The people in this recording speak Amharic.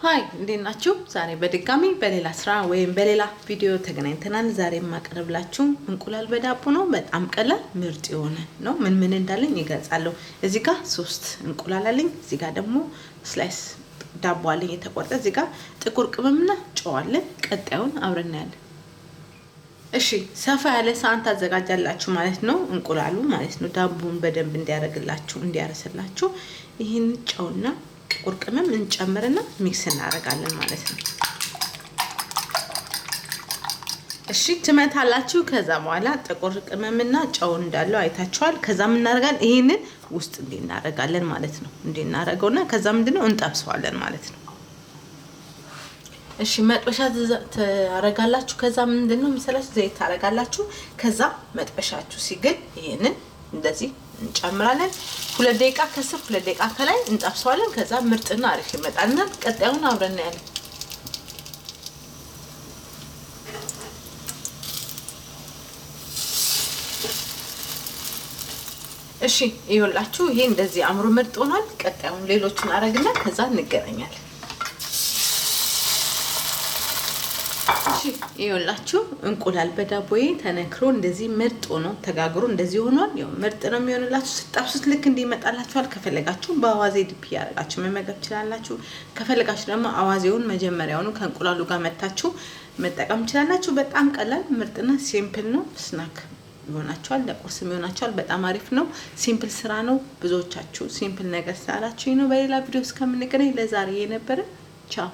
ሃይ እንዴት ናችሁ? ዛሬ በድጋሚ በሌላ ስራ ወይም በሌላ ቪዲዮ ተገናኝተናል። ዛሬ ማቀርብላችሁ እንቁላል በዳቦ ነው። በጣም ቀላል ምርጥ የሆነ ነው። ምን እንዳለኝ ይገልጻለሁ። እዚህ ጋር 3 እንቁላል አለኝ። እዚህ ጋር ደግሞ ስላይስ ዳቦ አለኝ የተቆረጠ። እዚህ ጋር ጥቁር ቅመምና ጨው አለ። ቀጣዩን አብረን እናያለን። እሺ ሰፋ ያለ ሳህን ታዘጋጃላችሁ ማለት ነው። እንቁላሉ ማለት ነው ዳቦውን በደንብ እንዲያረግላችሁ እንዲያረስላችሁ ይሄን ጨውና ጥቁር ቅመም እንጨምርና ሚክስ እናደርጋለን ማለት ነው። እሺ ትመታላችሁ። ከዛ በኋላ ጥቁር ቅመምና ጨው እንዳለው አይታችኋል። ከዛ ምን እናደርጋለን? ይሄንን ውስጥ እንዲናረጋለን ማለት ነው። እንዲናረጋውና ከዛ ምንድነው እንጠብሰዋለን ማለት ነው። እሺ መጥበሻ ታረጋላችሁ። ከዛ ምንድነው መሰላችሁ ዘይት ታረጋላችሁ። ከዛ መጥበሻችሁ ሲግል ይሄንን እንደዚህ እንጨምራለን። 2 ደቂቃ ከስር 2 ደቂቃ ከላይ እንጠብሰዋለን። ከዛ ምርጥና አሪፍ ይመጣልና ቀጣዩን አብረን እናያለን። እሺ ይኸውላችሁ ይሄ እንደዚህ አምሮ ምርጥ ሆኗል። ቀጣዩን ሌሎችን አረግና ከዛ እንገናኛለን። ይኸውላችሁ እንቁላል በዳቦዬ ተነክሮ እንደዚህ ምርጥ ሆኖ ተጋግሮ እንደዚህ ሆኗል። ያው ምርጥ ነው የሚሆንላችሁ። ስጣብሱት ልክ እንዲመጣላችኋል። ከፈለጋችሁ በአዋዜ ዲፕ ያረጋችሁ መመገብ ትችላላችሁ። ከፈለጋችሁ ደግሞ አዋዜውን መጀመሪያውኑ ከእንቁላሉ ጋር መታችሁ መጠቀም ትችላላችሁ። በጣም ቀላል ምርጥና ሲምፕል ነው። ስናክ ይሆናችኋል፣ ለቁርስም ይሆናችኋል። በጣም አሪፍ ነው። ሲምፕል ስራ ነው። ብዙዎቻችሁ ሲምፕል ነገር ስላላችሁ ነው። በሌላ ቪዲዮ እስከምንገናኝ ለዛሬ የነበረ ቻው።